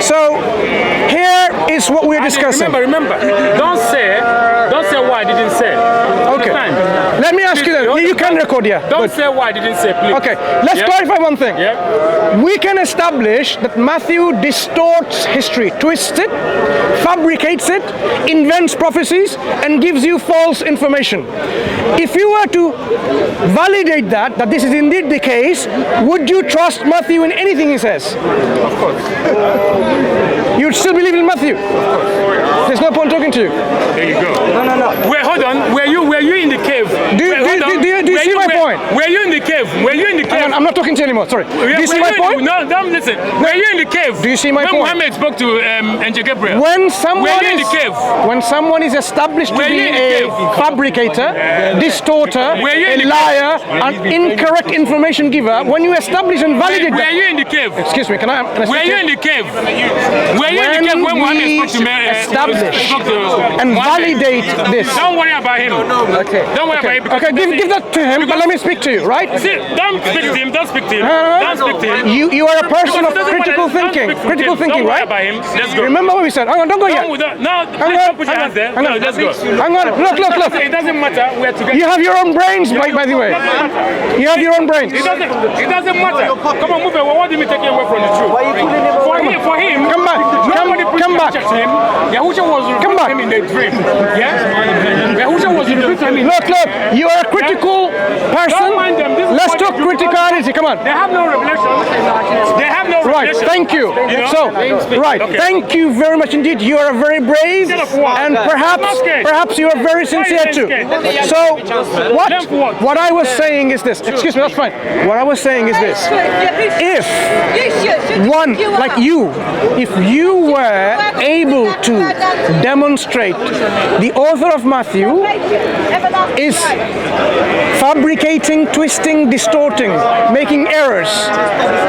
So here is what we're discussing. Remember, don't say what I didn't say. Okay. Let me ask you that. You can record, yeah. Don't say what I didn't say, please. Okay, let's clarify one thing. Yeah. We can establish that Matthew distorts history, twists it, fabricates it, invents prophecies, and gives you false information. If you were to validate that this is indeed the case, would you trust Matthew in anything he says? Of course. You'd still believe in Matthew? Of course. There's no point talking to you. There you go. No. Wait, hold on. Were you in the cave? Do you see my point? Were you in the cave? Were you in the cave? I'm not talking to you anymore, sorry. Do you see my point? No, don't listen. Were you in the cave? Do you see my point? When Muhammad spoke to Angel Gabriel. When someone is established to be a fabricator, distorter, a liar, an incorrect information giver, when you establish and validate that... Were you in the cave? Excuse me, can I Were you in the cave? Were you in the cave when Muhammad spoke to establish and validate this? Don't worry about him. Okay. Don't worry about him. Okay, give that to him, but let me speak to you, right? See, don't speak to him. Don't speak to him. Don't speak to him. You are a person of critical thinking. Critical thinking, right? Don't worry about him. Let's go. Remember what we said. Hang on, don't go yet. No, please don't put your hands there. No, let's go. Hang on, look. It doesn't matter. We're together. You have your own brains, by the way. You have your own brains. It doesn't matter. Come on, move it. What do you mean taking away from the truth? For him, come back. Come back. Yahusha was revealed to him in a dream. Yeah? Yahusha was revealed to him in a dream. Look, you are a critical person. Let's talk criticality. Come on. They have no revelation. They have no revelation. Right, thank you. So, right, thank you very much indeed. You are very brave, and perhaps you are very sincere too. So, what I was saying is this. Excuse me, that's fine. What I was saying is this. If one, like you, if you were able to demonstrate the author of Matthew is fabricating, twisting, distorting, making errors,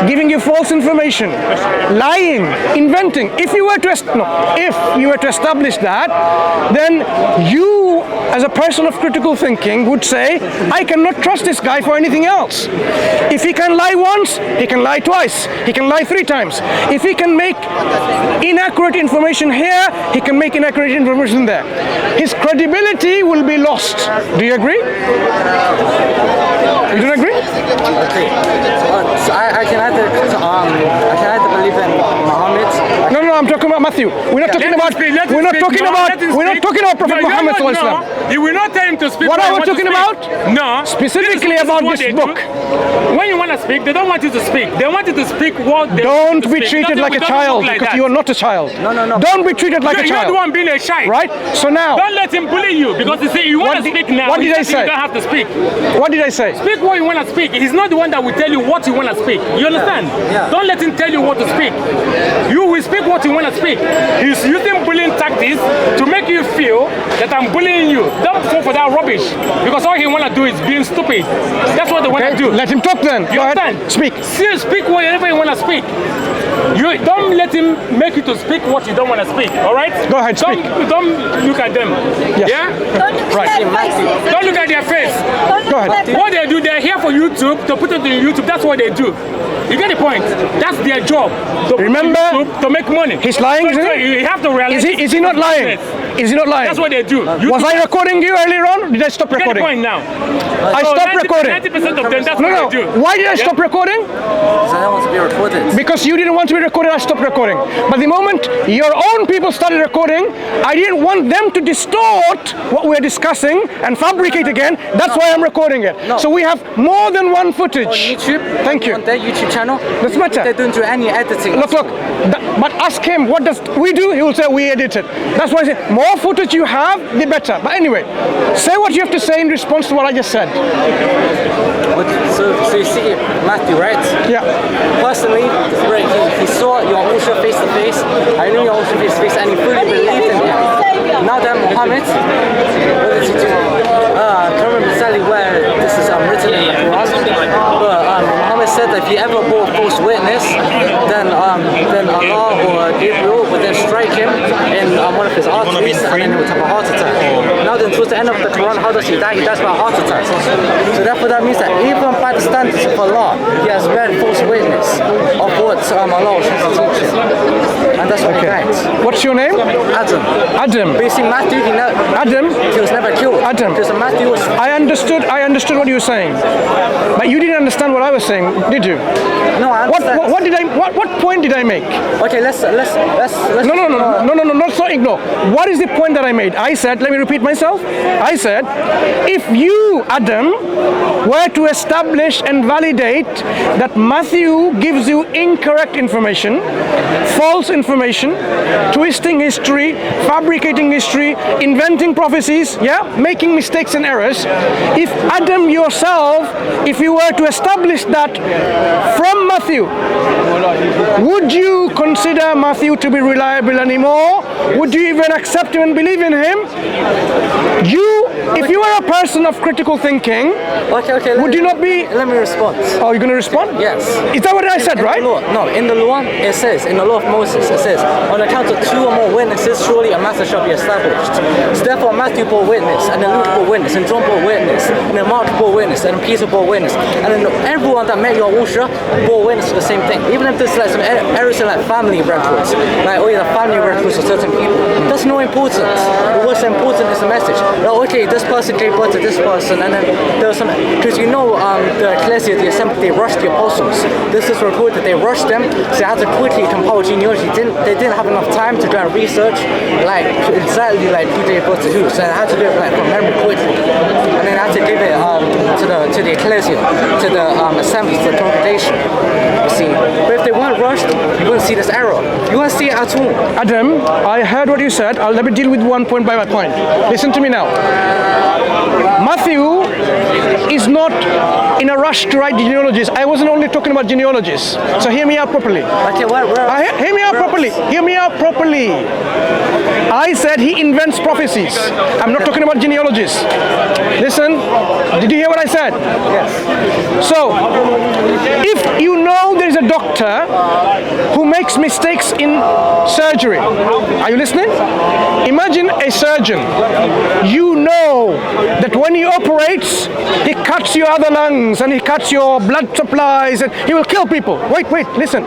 giving you false information, lying, inventing. If you were to establish that, then you, as a person of critical thinking, would say, I cannot trust this guy for anything else. If he can lie once, he can lie twice, he can lie 3 times. If he can make inaccurate information here, he can make inaccurate information there. His credibility will be lost. Do you agree? You don't agree? Okay. So I can either believe in Muhammad. No, I'm talking about Matthew. We're not talking about Prophet Muhammad. You will not tell him to speak. What are we talking about? No. Specifically about this book. When you want to speak, they don't want you to speak. They want you to speak what they don't be treated like a child, because you are not a child. No. Don't be treated like a child. You're the one being a child. Right? So now, don't let him bully you, because you see, you want to speak now. What did I say? You don't have to speak. What did I say? Speak what you want to speak. He's not the one that will tell you what you want to speak. You understand? Yeah. Don't let him tell you what to speak. You will speak what you want to speak. He's using bullying tactics to make you feel that I'm bullying you. Don't fall for that rubbish, because all he want to do is being stupid. That's what they want to do. Let him talk then. You understand? Speak. Still speak whatever you want to speak. You don't let him make you to speak what you don't want to speak. All right? Go ahead. Speak. Don't look at them. Yes. Yeah. Don't look at their faces. Don't look at their face. Go ahead. What they do, they're here for YouTube, to put it on YouTube. That's what they do. You get the point? That's their job. Remember, to make money. He's lying, isn't he? You have to realize. Is he not lying? Is he not lying? That's what they do. Was I recording you earlier on? Did I stop recording? You get the point now. I stopped recording. 90% of them, that's what they do. Why did I stop recording? Because I don't want to be recorded. Because you didn't want to be recorded, I stopped recording. But the moment your own people started recording, I didn't want them to distort what we're discussing and fabricate again. That's why I'm recording it. No. So we have more than one footage. On YouTube? Thank you. On their YouTube channel? Doesn't matter. They don't do any editing. Look. But ask him, what does we do? He will say, we edit it. That's why I say, more footage you have, the better. But anyway, say what you have to say in response to what I just said. So you see Matthew, right? Yeah. Personally, he saw Yahusha face to face. I knew Yahusha face to face, and he fully believed in him. Now that Muhammad, what did he do? I can't remember exactly where this is written in the Quran, but Muhammad said that if he ever bore false witness, then Allah or Gabriel would then strike him in one of his arteries, and then he would have a heart attack. Now then, towards the end of the Quran, how does he die? He dies by a heart attack. So therefore that means that even by the standards of Allah, he has bear false witness of what Allah was trying to teach him. And that's what he died. What's your name? Adam. Adam. But you see, Matthew, Adam. he was never killed. Adam. Because Matthew was... I understood what you were saying, but you didn't understand what I was saying, did you? No, I understand. What point did I make? Okay, let's No, not so ignore. What is the point that I made? I said, let me repeat myself. I said, if you, Adam, were to establish and validate that Matthew gives you incorrect information, false information, twisting history, fabricating history, inventing prophecies, making mistakes and errors, if Adam yourself, if you were to establish that from Matthew, would you consider Matthew to be reliable anymore? Would you even accept him and believe in him? If you are a person of critical thinking, would you not be... Let me respond. Oh, you're going to respond? Yes. Is that what I said, right? No, in the law, it says, in the law of Moses, it says, on account of 2 or more witnesses, surely a matter shall be established. So therefore, Matthew bore witness, and then Luke bore witness, and John bore witness, and then Mark bore witness, and then Peter bore witness, and then everyone that met Yahusha bore witness to the same thing. Even if there's like some errors in like family records, like the family records of certain people, that's no importance. What's important is the message. Like, okay, this person gave birth to this person, and then there was some, because the ecclesia, the assembly, they rushed the apostles. This is recorded, they rushed them, so they had to quickly compile genealogy. They didn't have enough time to go and research like exactly like who gave birth to who, so they had to do it like from memory quickly, and then they had to give it to the ecclesia, to the assembly, to the congregation. You see, but if they weren't rushed, you wouldn't see this error. You won't see it at all. Adam, I heard what you said. Let me deal with one point by one point. Listen to me now. Matthew is not in a rush to write genealogies. I wasn't only talking about genealogies. So hear me out properly. Okay, Hear me out properly. Hear me out properly. I said he invents prophecies. I'm not talking about genealogies. Listen, did you hear what I said? Yes. So, if you know there's a doctor who makes mistakes in surgery, are you listening? Imagine a surgeon. You know that when he operates, he cuts your other lungs and he cuts your blood supplies and he will kill people. Wait, listen.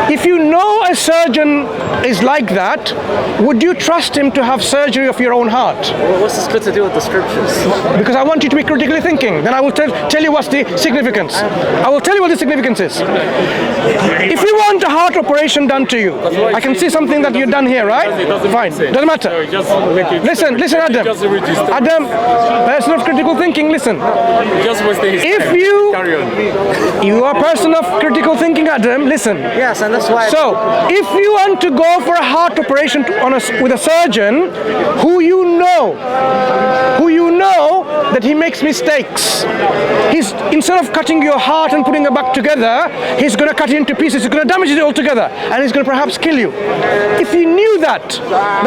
If you know a surgeon is like that, would you trust him to have surgery of your own heart? What's this got to do with the scriptures? Because I want you to be critically thinking. Then I will tell you what's the significance. I will tell you what the significance is. If you want a heart operation done to you, I can see something that you've done here, right? Fine. Doesn't matter. Listen, Adam. Adam, person of critical thinking, listen. If you are a person of critical thinking, Adam, listen. Yes, and that's why. So, if you want to go for a heart operation with a surgeon who you know that he makes mistakes, instead of cutting your heart and putting it back together, he's going to cut it into pieces, he's going to damage it altogether, and he's going to perhaps kill you. If you knew that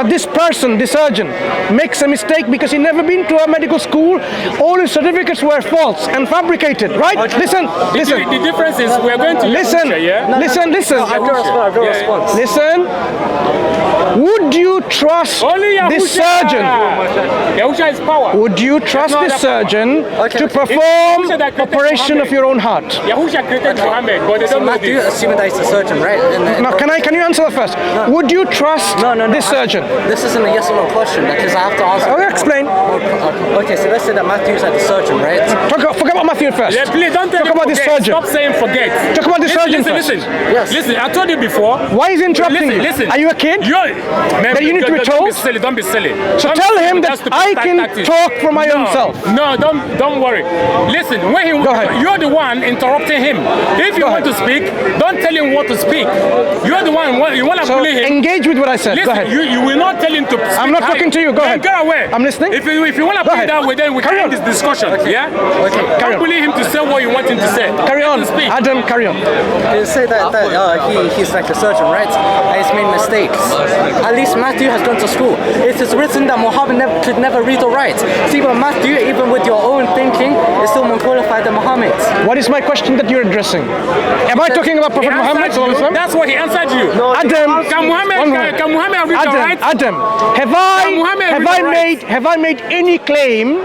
this person, the surgeon, makes a mistake because he never been to a medical school, all his certificates were false and fabricated, right? Listen. The difference is we're going to listen. Listen. Listen. Would you trust this surgeon? Yahusha is power. Would you trust this surgeon to perform operation of your own heart? Yahusha created Muhammad, but they don't know Matthew, this. assuming that he's a surgeon, right? Now, can you answer that first? No. Would you trust this surgeon? This isn't a yes or no question because I have to answer. Okay, explain. Okay, so let's say that Matthew's like the surgeon, right? Forget about Matthew first. Yeah, please don't talk about this surgeon. Stop saying forget. Talk about this surgeon first. Listen. Yes. Listen, I told you before. Why is he interrupting you? Listen. Are you a kid? That you need to be told? Don't be silly. So tell him that I can talk for my own self. No, don't worry. Listen, Go ahead. You're the one interrupting him. If you want to speak, don't tell him what to speak. You're the one, you want to bully him. Engage with what I said. Listen, Go ahead. You will not tell him to speak. I'm not talking to you. Go ahead. Get away. I'm listening. If you want to put it that way, then we can end this discussion. Okay. Yeah? Okay. Carry don't bully him to say what you want him to say. Carry on. Adam, carry on. They say that he's like a surgeon, right? And he's made mistakes. At least Matthew has gone to school. It is written that Muhammad could never read or write. See, but Matthew, even with your own thinking, is still more qualified than Muhammad. What is my question that you're addressing? Am I talking about Prophet Muhammad? That's what he answered you. No, Adam, Can Muhammad read or write? Adam, have I made any claim,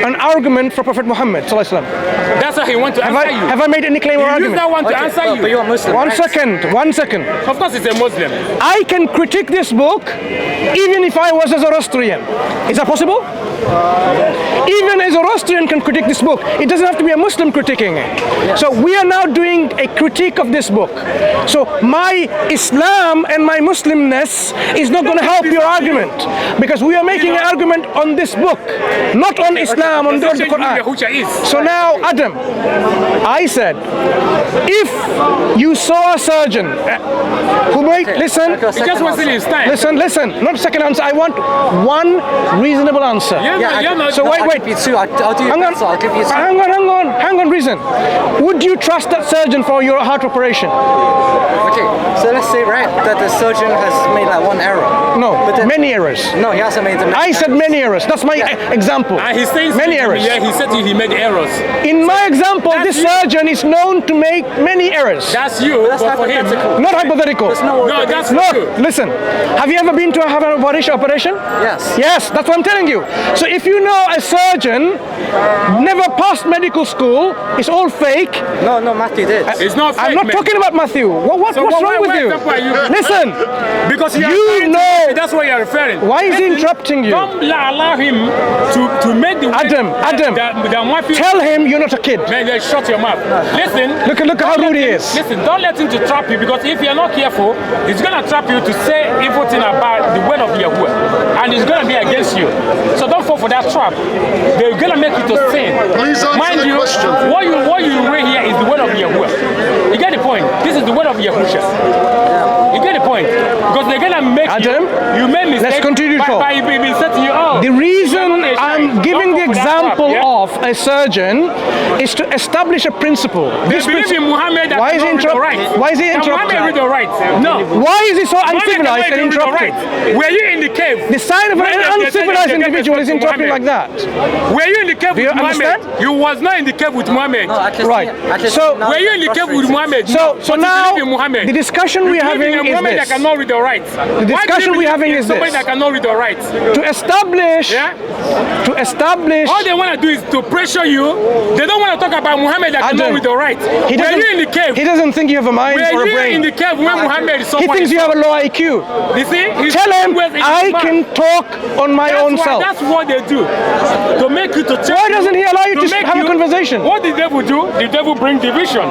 an argument for Prophet Muhammad? That's what he wants to answer you. Have I made made any claim or You use argument. that one to answer but you. you're a Muslim. One right? second. Of course, it's a Muslim. I can critique this book even if I was a Zoroastrian. Is that possible? Even a Zoroastrian can critique this book. It doesn't have to be a Muslim critiquing it. So we are now doing a critique of this book. So my Islam and my Muslimness is not going to help your argument, because we are making an argument on this book, not on Islam, on the Quran. Yahusha is. So now, Adam, I said, if you saw a surgeon who made, listen, It just wasn't his time. listen, not second answer. I want one reasonable answer. So wait. I'll give you two. I'll do your Hang on, best, so I'll give you two. hang on, reason. Would you trust that surgeon for your heart operation? Okay, so let's say, right, that the surgeon has made like one error. No, But then, many errors. No, he hasn't made them. I said many errors. That's my example. And he's saying many errors. Yeah, he said he made errors. In my example, That's this you. surgeon is known to make many errors. That's you. That's but for him. hypothetical. Not hypothetical. There's no. No, that's No, not you. listen. Have you ever been to have an operation? Yes. Yes, that's what I'm telling you. So if you know a surgeon never passed medical school, it's all fake. No, Matthew did. It's not fake, I'm not man. talking about Matthew. What's So wrong with you? why you? Listen, Because You referring to know- Matthew, that's what you're referring. why is he Listen, interrupting you? Don't allow him to make the Adam, that Matthew. Tell him you're not a kid. Man, just shut your mouth. Listen. Look at how don't rude he let him- is. Listen, don't let him to trap you, because if you're not careful, he's gonna trap you to say evil thing about the word of Yahuwah, and it's gonna be against you. So don't fall for that trap. They're gonna make you to sin. Please answer Mind the you, question. what you read here is the word of Yahuwah. You get the point. This is the word of Yahusha. You get the point, because they're gonna make Adam, you make mistakes. let's continue to talk. by setting you up. The reason I'm giving the example of. of a surgeon is to establish a principle. They This believe in Muhammad that Why is he cannot read or interrupt- write. why is he That interrupting? Muhammad read or write. No. Why is he so Muhammad uncivilized cannot and read or interrupting? write. Were you in the cave? The sign of When an they uncivilized gave individual is to interrupting like Muhammad? that. Were you in the cave Do you with Muhammad? understand? You was not in the cave with Muhammad. No, I can Right. see. I can So- see now Were you in the you're cave with frustrated. Muhammad? So No. But you now believe in Muhammad. the discussion You we're believe having in a is Muhammad that this. cannot read or write. The discussion we're having is somebody this. that cannot read or write. To establish, Yeah? to establish. All they want to do is to pressure you. They don't want to talk about Muhammad that cannot Adam, read or write. He Were doesn't, you in the cave? he doesn't think you have a mind or a Were you brain. in the cave when Muhammad is He someone? thinks you have a low IQ. You see? He's Tell him always in his I mouth. can talk on my own self. That's what they do. To make you to check. Why doesn't he allow you to make have a conversation? What the devil do? The devil bring division.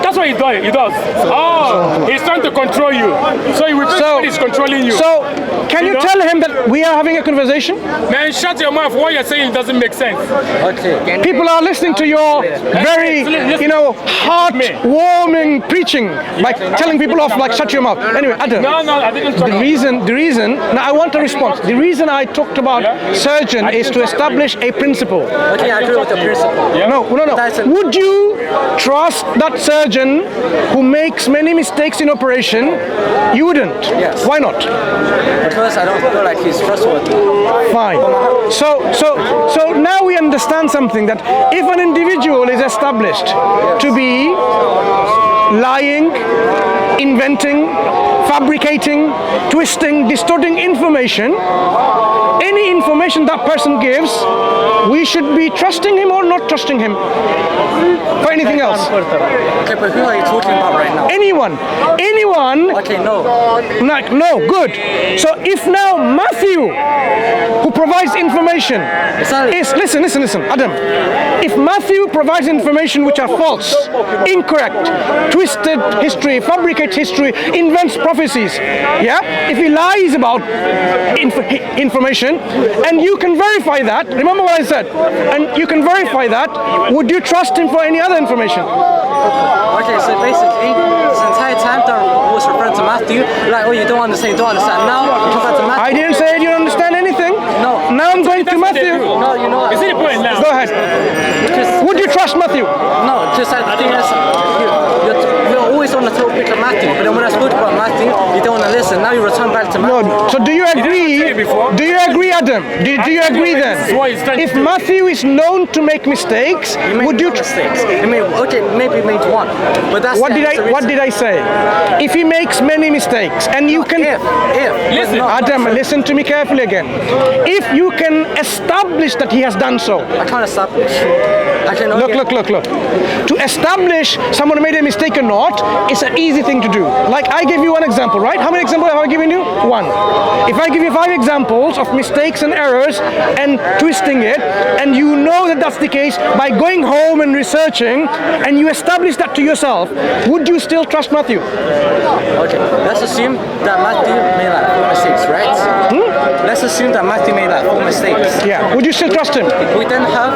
That's what he does. He does. Oh, he's trying to control you. So he will think So- he's controlling you. So, can you know? tell him that we are having a conversation? Man, shut your mouth. What you're saying doesn't make sense. Okay. People are listening to your very, heart-warming preaching by telling people off like shut your mouth. Anyway, Adam. No, I didn't talk The reason, now I want a response. The reason I talked about surgeon is to establish a principle. Okay, I agree with the principle. No. That's a- Would you trust that surgeon who makes many mistakes in operation? You wouldn't. Yes. Why not? Because I don't feel like he's trustworthy. Fine. So now we understand something, that if an individual is established to be lying, inventing, fabricating, twisting, distorting information, any information that person gives, we should be trusting him or not trusting him for anything else. Okay, but who are you talking about right now? Anyone. Okay, no. No, good. So if now Matthew, who provides information, Exactly. is listen, Adam. If Matthew provides information which are false, incorrect, twisted history, fabricates history, invents prophecies, yeah? If he lies about information, and you can verify that, remember what I said, and you can verify that, would you trust him for any other information? Okay, so basically, this entire time that was referring to Matthew, like, oh, you don't understand. Now, you come back to Matthew. I didn't say you don't understand anything. No. Now I'm going to That's what they Matthew. do. No, you know what? You see the point now? Go ahead. Just, Would you trust Matthew? no, just like the thing is, you're always on the topic of Matthew, but then when I spoke about Matthew, you don't want to listen. Now you return back to Matthew. No. So do you agree? say it before. Do you agree, Adam, do you agree then? This is what he's trying to If do. Matthew is known to make mistakes, He made would you? mistakes? Maybe he made one, but that's What did I say? If he makes many mistakes, and you can, Listen, Adam, listen to me carefully again. If you can establish that he has done so, I can't establish. I can only look. To establish someone made a mistake or not is an easy thing to do. Like I gave you one example, right? How many examples have I given you? One. If I give you 5 examples of mistakes and errors and twisting it, and you know that that's the case by going home and researching, and you establish that to yourself, would you still trust Matthew? Okay, let's assume that Matthew made like 4 mistakes, right? Let's assume that Matthew made like 4 mistakes. Yeah. Would you still trust him? We then have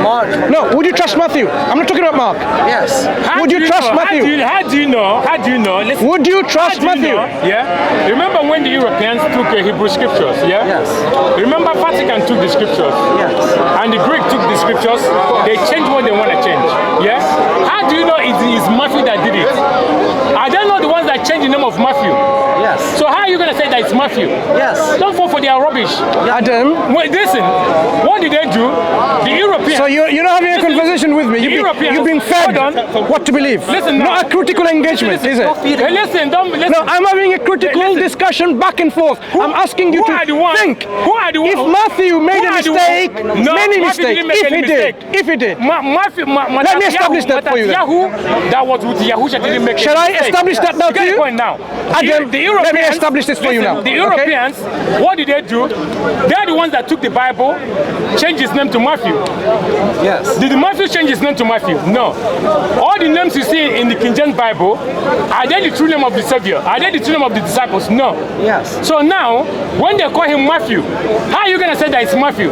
Mark. No. Would you trust Matthew? I'm not talking about Mark. Yes. Would you trust Matthew? How do you know? Listen, Would you trust how do you Matthew? know? Yeah. Remember when the Europeans took Hebrew scriptures? Yeah. Yes. Remember Vatican took the scriptures. Yes. And the Greek took the scriptures. They changed what they want to change. Yeah. How do you know it is Matthew that did it? Are they not the ones that changed the name of Matthew? Yes. So how are you going to say that it's Matthew? Yes. Don't fall for their rubbish. Adam. Wait, listen. What did they do? The Europeans. So you're not having a Listen, conversation with me. You've been fed Hold on. what to believe. Listen now. Not a critical engagement, is it? Hey, listen, listen. No, I'm having a critical Hey, listen. discussion back and forth. I'm asking you Who are the to ones? think. Who are the If ones? Matthew made Who a are the mistake, ones? No, many Matthew mistakes, didn't make if any he did, mistake. if he did. Let me establish that for you then. That was with Yahusha didn't make Shall any I mistake. establish that now You to get you? the point now. Adam, The let me Europeans- establish this for you listen, now. The okay? Europeans, what did they do? They're the ones that took the Bible, changed his name to Matthew. Yes. Did Matthew change his name to Matthew? No. All the names you see in the King James Bible, are they the true name of the Savior? Are they the true name of the disciples? No. Yes. So now, when they call him Matthew, how are you going to say that it's Matthew?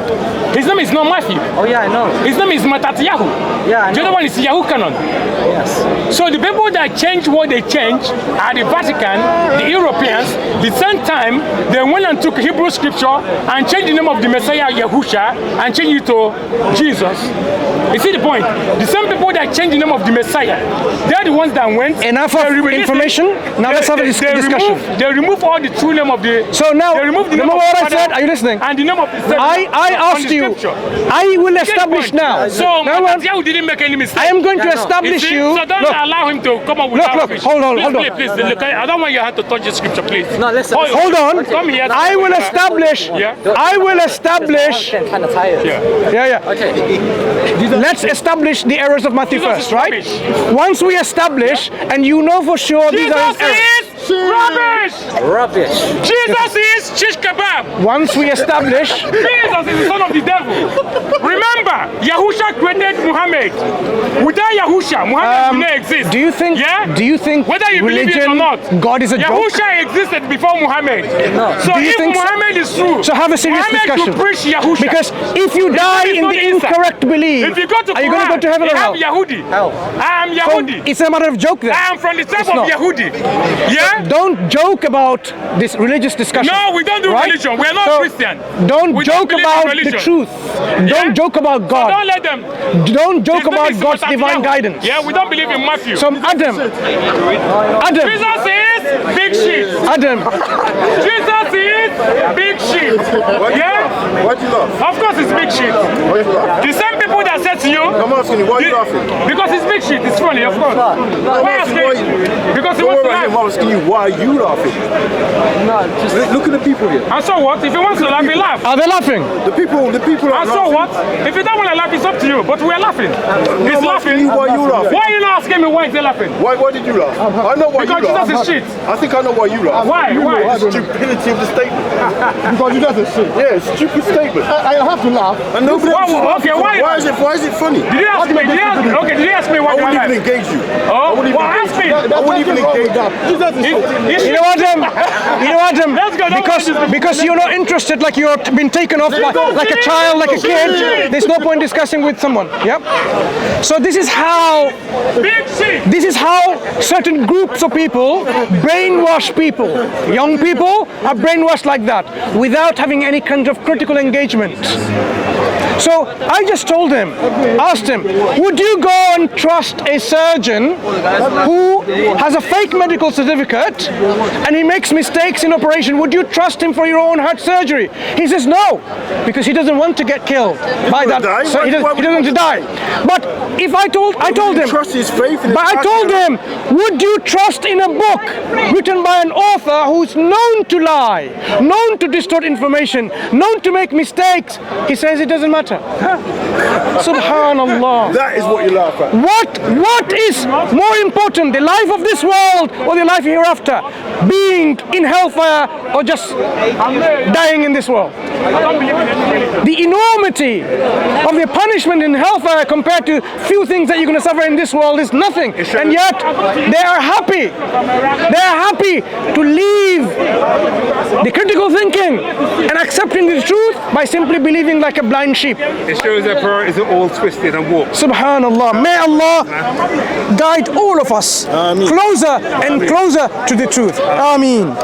His name is not Matthew. Oh yeah, I know. His name is Matatiyahu. Yeah, I The know. other one is Yahukanon. Yes. So the people that change what they change are the Vatican, the Europeans. The same time, they went and took Hebrew scripture and changed the name of the Messiah Yahusha and changed it to Jesus. You see the point? The same people that changed the name of the Messiah, they're the ones that went. Enough of information. Now let's have a discussion. They remove all the true name of the. So now, they remove the name remember of what the I said? Father Are you listening? And the name of the Savior I on asked the you. scripture. I will Get the establish point. now. So Now, Matatiyahu didn't make any mistake. I am going to Yeah, no. establish you. So don't Look, allow him to come up with Look, that look, rubbish. hold on, please, hold on. please, please, look, I don't want you to touch the scripture, please. No, listen. hold on. Come here. I will establish. Yeah. I will establish. I'm kind of tired. Yeah. Okay. Let's establish the errors of Matthew Jesus first, is right? rubbish. Once we establish, and you know for sure these are his errors. Jesus is rubbish. Rubbish. Jesus is shish kebab. Once we establish, Jesus is the son of the devil. Remember, Yahusha created Muhammad. Without Yahusha, Muhammad would not exist. do you think? Yeah? Do you think Whether you believe it or religion, not, God is a joke? Yahusha existed before Muhammad. No. So Do you if think so? Muhammad is true, So have a serious Muhammad discussion. should preach Yahusha. Because if you die is in not the the answer. incorrect belief, If you go to are you going to go Quran, to heaven they or have hell? Yahudi. Hell. I am So Yahudi. it's a matter of joke then. I am from the tribe It's of not. Yahudi. Yeah? Don't joke about this religious discussion. No, we don't do right? religion. We are not So Christian. Don't We don't joke believe in about the religion. truth. Yeah? Don't joke about So God. don't let them. Don't joke His name about is God's divine Matatiyahu. guidance. Yeah, we don't believe in Matthew. So Adam, Jesus is big shit. Adam, Jesus is big shit. Yeah? Why do you laugh? Of course it's big shit. Why you laugh? The same people that said to you. I'm asking you, why are you laughing? Because it's big shit. It's funny, of course. Why asking asking? why- Because he Don't wants worry to about him, I'm laugh. asking you, why are you laughing? No, just Look at the people here. And so what? If he wants to laugh, he laugh. are they laughing? The people are And so laughing. what? If you don't want to laugh, it's up to you. But we're laughing. He's I'm asking laughing. you, why you laughing? Why are you not asking me why is he laughing? Why did you laugh? I know why Because you laugh. Jesus is shit. I think I know why you laugh. Why? Why? The stupidity of the statement. Because you just a shit. Yeah, it's a stupid statement. I have to laugh. And nobody else is Why- laughing. okay, why- Why is it funny? Did you ask me? Did you ask me? Okay, did you ask me I why you wouldn't even laugh? engage you. Oh, wouldn't well, even ask me. I wouldn't even engage you. Jesus is shit. You know what, Adam? Let's go, don't Because you're not interested, like you're been taken off like a child, like a kid. There's no point discussing with someone. Yep. So this is how Big shit. certain groups of people brainwash people. Young people are brainwashed like that without having any kind of critical engagement. So I just told him, asked him, would you go and trust a surgeon who has a fake medical certificate and he makes mistakes in operation? Would you trust him for your own heart surgery? He says no, because he doesn't want to get killed by that. Die? So he doesn't want to die. But if I told him, Trust his faith in his but I told him, would you trust in a book written by an author who's known to lie, known to distort information, known to make mistakes? He says it doesn't matter. Subhanallah. That is what you laugh at. What is more important, the life of this world or the life hereafter? Being in hellfire or just dying in this world? The enormity of the punishment in hellfire compared to few things that you're going to suffer in this world is nothing. And yet they are happy. They are happy to leave the critical thinking and accepting the truth by simply believing like a blind sheep. It shows their priorities are all twisted and warped. Subhanallah. May Allah guide all of us closer and closer to the truth. Ameen.